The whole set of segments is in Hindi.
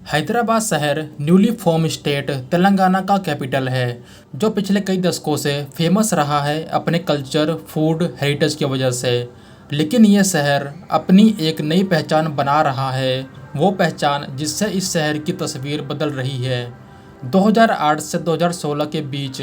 हैदराबाद शहर न्यूली फॉर्म स्टेट तेलंगाना का कैपिटल है, जो पिछले कई दशकों से फेमस रहा है अपने कल्चर, फूड, हेरिटेज की वजह से। लेकिन ये शहर अपनी एक नई पहचान बना रहा है, वो पहचान जिससे इस शहर की तस्वीर बदल रही है। 2008 से 2016 के बीच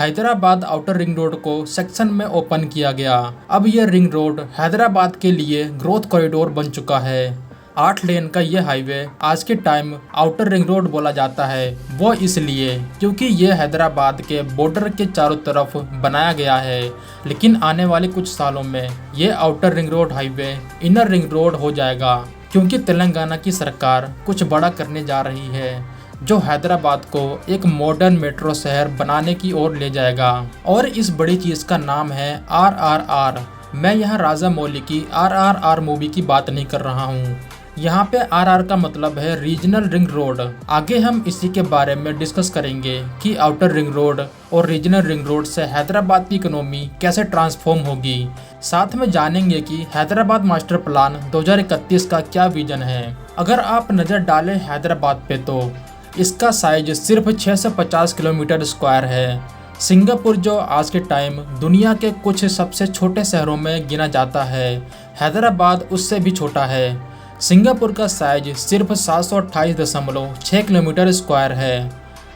हैदराबाद आउटर रिंग रोड को सेक्शन में ओपन किया गया। अब ये रिंग रोड हैदराबाद के लिए ग्रोथ कॉरिडोर बन चुका है। 8 लेन का ये हाईवे आज के टाइम आउटर रिंग रोड बोला जाता है, वो इसलिए क्योंकि ये हैदराबाद के बॉर्डर के चारों तरफ बनाया गया है। लेकिन आने वाले कुछ सालों में ये outer ring road highway inner ring road हो जाएगा, क्योंकि तेलंगाना की सरकार कुछ बड़ा करने जा रही है, जो हैदराबाद को एक मॉडर्न मेट्रो शहर बनाने की ओर ले जाएगा। और इस बड़ी चीज़ का नाम है RRR। मैं यहाँ राजा मौली की RRR मूवी की बात नहीं कर रहा हूँ। यहाँ पे RR का मतलब है रीजनल रिंग रोड। आगे हम इसी के बारे में डिस्कस करेंगे कि आउटर रिंग रोड और रीजनल रिंग रोड से हैदराबाद की इकोनॉमी कैसे ट्रांसफॉर्म होगी। साथ में जानेंगे कि हैदराबाद मास्टर प्लान 2031 का क्या विजन है। अगर आप नज़र डालें हैदराबाद पे तो इसका साइज सिर्फ 650 किलोमीटर स्क्वायर है। सिंगापुर, जो आज के टाइम दुनिया के कुछ सबसे छोटे शहरों में गिना जाता है, हैदराबाद उससे भी छोटा है। सिंगापुर का साइज सिर्फ 728.6 किलोमीटर स्क्वायर है।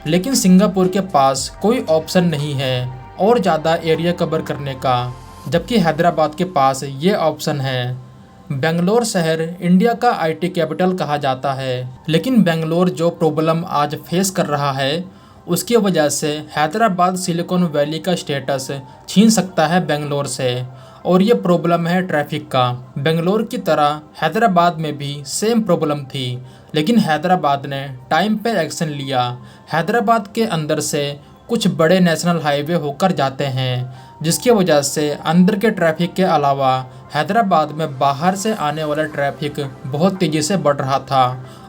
लेकिन सिंगापुर के पास कोई ऑप्शन नहीं है और ज़्यादा एरिया कवर करने का, जबकि हैदराबाद के पास ये ऑप्शन है। बेंगलोर शहर इंडिया का IT कैपिटल कहा जाता है, लेकिन बेंगलोर जो प्रॉब्लम आज फेस कर रहा है उसकी वजह से हैदराबाद सिलिकॉन वैली का स्टेटस छीन सकता है बेंगलोर से। और ये प्रॉब्लम है ट्रैफिक का। बेंगलोर की तरह हैदराबाद में भी सेम प्रॉब्लम थी, लेकिन हैदराबाद ने टाइम पे एक्शन लिया। हैदराबाद के अंदर से कुछ बड़े नेशनल हाईवे होकर जाते हैं, जिसकी वजह से अंदर के ट्रैफिक के अलावा हैदराबाद में बाहर से आने वाला ट्रैफिक बहुत तेज़ी से बढ़ रहा था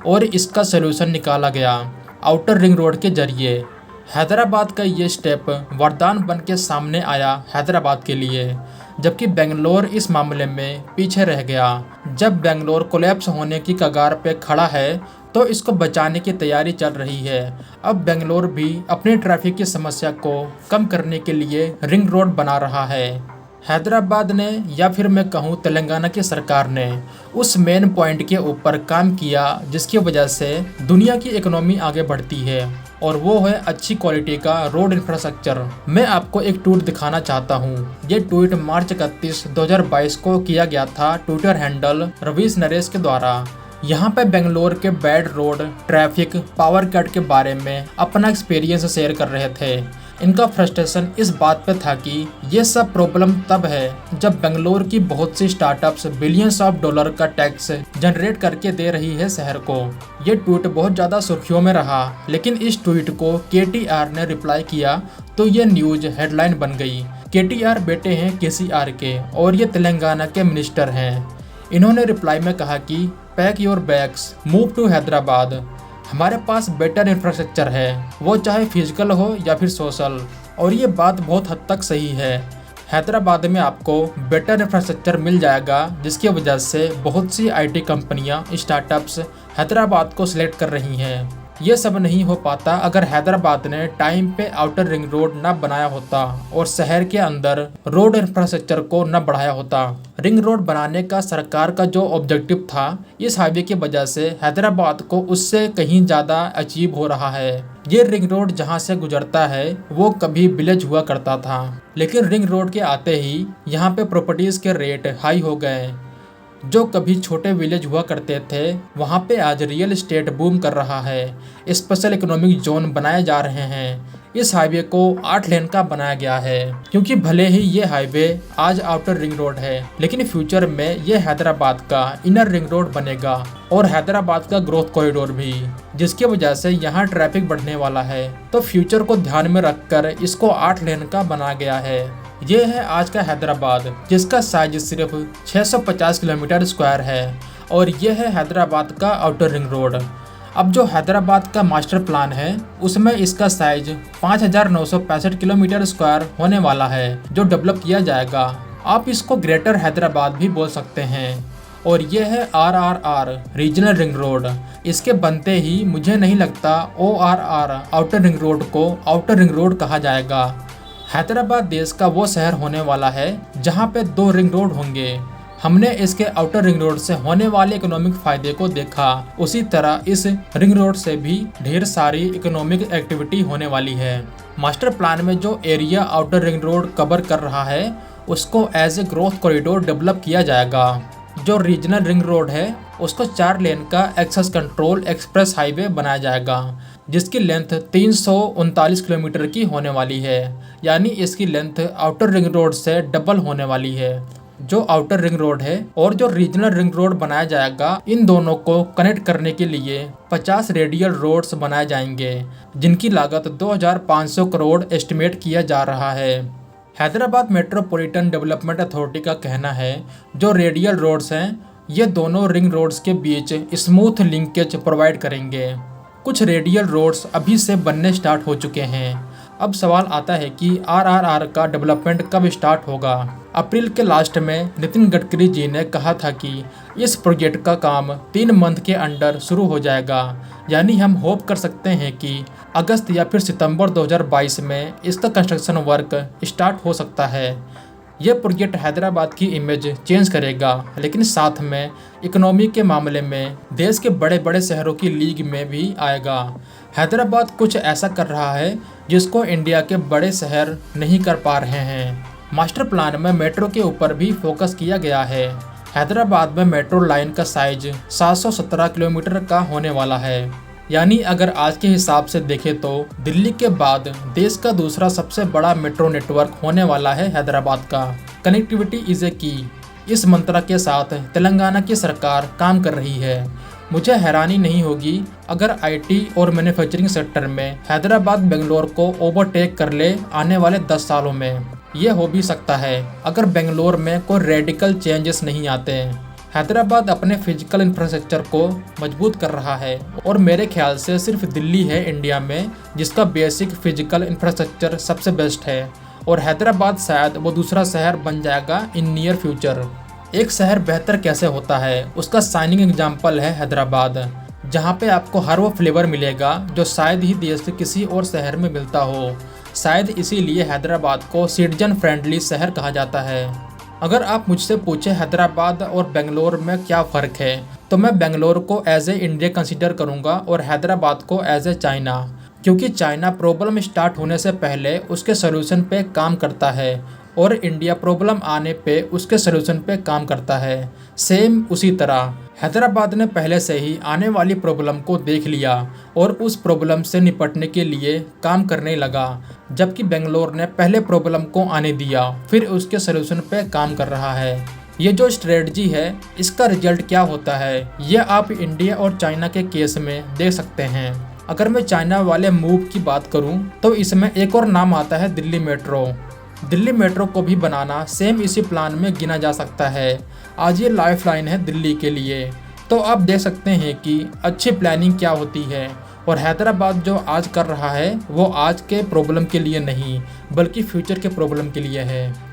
और इसका सलूशन निकाला गया आउटर रिंग रोड के जरिए। हैदराबाद का ये स्टेप वरदान बन के सामने आया हैदराबाद के लिए, जबकि बेंगलोर इस मामले में पीछे रह गया। जब बेंगलोर कोलैप्स होने की कगार पे खड़ा है तो इसको बचाने की तैयारी चल रही है। अब बेंगलोर भी अपनी ट्रैफिक की समस्या को कम करने के लिए रिंग रोड बना रहा है। हैदराबाद ने, या फिर मैं कहूँ तेलंगाना की सरकार ने, उस मेन पॉइंट के ऊपर काम किया जिसकी वजह से दुनिया की इकोनॉमी आगे बढ़ती है, और वो है अच्छी क्वालिटी का रोड इंफ्रास्ट्रक्चर। मैं आपको एक ट्वीट दिखाना चाहता हूँ। ये ट्वीट मार्च 31, 2022 को किया गया था ट्विटर हैंडल रवीश नरेश के द्वारा। यहाँ पे बेंगलोर के bad road, traffic, power cut के बारे में अपना एक्सपीरियंस शेयर कर रहे थे। इनका फ्रस्ट्रेशन इस बात पे था कि ये सब प्रॉब्लम तब है जब बेंगलोर की बहुत सी स्टार्टअप्स बिलियंस ऑफ डॉलर का टैक्स जनरेट करके दे रही है शहर को। ये ट्वीट बहुत ज़्यादा सुर्खियों में रहा, लेकिन इस ट्वीट को KTR ने रिप्लाई किया तो ये न्यूज हेडलाइन बन गई। KTR बेटे हैं KCR के और ये तेलंगाना के मिनिस्टर हैं। इन्होंने रिप्लाई में कहा कि pack your bags, move to Hyderabad. हमारे पास बेटर इंफ्रास्ट्रक्चर है, वो चाहे फिजिकल हो या फिर सोशल। और ये बात बहुत हद तक सही है। हैदराबाद में आपको बेटर इंफ्रास्ट्रक्चर मिल जाएगा, जिसकी वजह से बहुत सी IT कंपनियां, स्टार्टअप्स हैदराबाद को सिलेक्ट कर रही हैं। ये सब नहीं हो पाता अगर हैदराबाद ने टाइम पे आउटर रिंग रोड न बनाया होता और शहर के अंदर रोड इंफ्रास्ट्रक्चर को न बढ़ाया होता। रिंग रोड बनाने का सरकार का जो ऑब्जेक्टिव था, इस हाईवे की वजह से हैदराबाद को उससे कहीं ज़्यादा अचीव हो रहा है। ये रिंग रोड जहाँ से गुजरता है वो कभी विलेज हुआ करता था, लेकिन रिंग रोड के आते ही यहाँ पे प्रॉपर्टीज़ के रेट हाई हो गए। जो कभी छोटे विलेज हुआ करते थे वहाँ पे आज रियल एस्टेट बूम कर रहा है। स्पेशल इकोनॉमिक जोन बनाए जा रहे हैं। इस हाईवे को 8 लेन का बनाया गया है, क्योंकि भले ही ये हाईवे आज आउटर रिंग रोड है, लेकिन फ्यूचर में ये हैदराबाद का इनर रिंग रोड बनेगा और हैदराबाद का ग्रोथ कॉरिडोर भी, जिसकी वजह से यहाँ ट्रैफिक बढ़ने वाला है। तो फ्यूचर को ध्यान में रखकर इसको 8 लेन का बनाया गया है। ये है आज का हैदराबाद, जिसका साइज सिर्फ 650 किलोमीटर स्क्वायर है, और ये है हैदराबाद का आउटर रिंग रोड। अब जो हैदराबाद का मास्टर प्लान है उसमें इसका साइज 5,965 किलोमीटर स्क्वायर होने वाला है, जो डेवलप किया जाएगा। आप इसको ग्रेटर हैदराबाद भी बोल सकते हैं। और ये है RRR रीजनल रिंग रोड। इसके बनते ही मुझे नहीं लगता ORR आउटर रिंग रोड को आउटर रिंग रोड कहा जाएगा। हैदराबाद देश का वो शहर होने वाला है जहाँ पे 2 रिंग रोड होंगे। हमने इसके आउटर रिंग रोड से होने वाले इकोनॉमिक फायदे को देखा, उसी तरह इस रिंग रोड से भी ढेर सारी इकोनॉमिक एक्टिविटी होने वाली है। मास्टर प्लान में जो area outer ring road cover कर रहा है उसको as a growth corridor develop किया जाएगा। जो रीजनल रिंग रोड है उसको 4 लेन का एक्सेस कंट्रोल एक्सप्रेस हाईवे बनाया जाएगा, जिसकी लेंथ 339 किलोमीटर की होने वाली है। यानी इसकी लेंथ आउटर रिंग रोड से डबल होने वाली है। जो आउटर रिंग रोड है और जो रीजनल रिंग रोड बनाया जाएगा, इन दोनों को कनेक्ट करने के लिए 50 रेडियल रोड्स बनाए जाएंगे, जिनकी लागत 2500 करोड़ एस्टिमेट किया जा रहा है। हैदराबाद मेट्रोपॉलिटन डेवलपमेंट अथॉरिटी का कहना है जो रेडियल रोड्स हैं ये दोनों रिंग रोड्स के बीच स्मूथ लिंकेज प्रोवाइड करेंगे। कुछ रेडियल रोड्स अभी से बनने स्टार्ट हो चुके हैं। अब सवाल आता है कि RRR का डेवलपमेंट कब स्टार्ट होगा। अप्रैल के लास्ट में नितिन गडकरी जी ने कहा था कि इस प्रोजेक्ट का काम 3 मंथ के अंडर शुरू हो जाएगा। यानी हम होप कर सकते हैं कि अगस्त या फिर सितंबर 2022 में इसका कंस्ट्रक्शन वर्क स्टार्ट हो सकता है। यह प्रोजेक्ट हैदराबाद की इमेज चेंज करेगा, लेकिन साथ में इकोनॉमी के मामले में देश के बड़े बड़े शहरों की लीग में भी आएगा। हैदराबाद कुछ ऐसा कर रहा है जिसको इंडिया के बड़े शहर नहीं कर पा रहे हैं। मास्टर प्लान में मेट्रो के ऊपर भी फोकस किया गया है। हैदराबाद में मेट्रो लाइन का साइज 717 किलोमीटर का होने वाला है। यानी अगर आज के हिसाब से देखें तो दिल्ली के बाद देश का दूसरा सबसे बड़ा मेट्रो नेटवर्क होने वाला है हैदराबाद का। कनेक्टिविटी इज ए की, इस मंत्र के साथ तेलंगाना की सरकार काम कर रही है। मुझे हैरानी नहीं होगी अगर IT और मैन्युफैक्चरिंग सेक्टर में हैदराबाद बेंगलोर को ओवरटेक कर ले आने वाले 10 सालों में। ये हो भी सकता है अगर बेंगलोर में कोई रेडिकल चेंजेस नहीं आते। हैदराबाद अपने फिजिकल इंफ्रास्ट्रक्चर को मजबूत कर रहा है और मेरे ख्याल से सिर्फ दिल्ली है इंडिया में जिसका बेसिक फिजिकल इंफ्रास्ट्रक्चर सबसे बेस्ट है, और हैदराबाद शायद वो दूसरा शहर बन जाएगा इन नियर फ्यूचर। एक शहर बेहतर कैसे होता है उसका शाइनिंग एग्जाम्पल है हैदराबाद, जहाँ पे आपको हर वो फ्लेवर मिलेगा जो शायद ही देश के किसी और शहर में मिलता हो। शायद इसीलिए हैदराबाद को सिटीजन फ्रेंडली शहर कहा जाता है। अगर आप मुझसे पूछे हैदराबाद और बेंगलोर में क्या फ़र्क है, तो मैं बेंगलोर को एज ए इंडिया कंसीडर करूँगा और हैदराबाद को एज ए चाइना, क्योंकि चाइना प्रॉब्लम स्टार्ट होने से पहले उसके सलूशन पे काम करता है और इंडिया प्रॉब्लम आने पे उसके सलूशन पे काम करता है। सेम उसी तरह हैदराबाद ने पहले से ही आने वाली प्रॉब्लम को देख लिया और उस प्रॉब्लम से निपटने के लिए काम करने लगा, जबकि बेंगलोर ने पहले प्रॉब्लम को आने दिया फिर उसके सलूशन पे काम कर रहा है। ये जो स्ट्रेटजी है इसका रिजल्ट क्या होता है ये आप इंडिया और चाइना के केस में देख सकते हैं। अगर मैं चाइना वाले मूव की बात करूं तो इसमें एक और नाम आता है दिल्ली मेट्रो। दिल्ली मेट्रो को भी बनाना सेम इसी प्लान में गिना जा सकता है। आज ये लाइफ लाइन है दिल्ली के लिए। तो आप देख सकते हैं कि अच्छी प्लानिंग क्या होती है, और हैदराबाद जो आज कर रहा है वो आज के प्रॉब्लम के लिए नहीं बल्कि फ्यूचर के प्रॉब्लम के लिए है।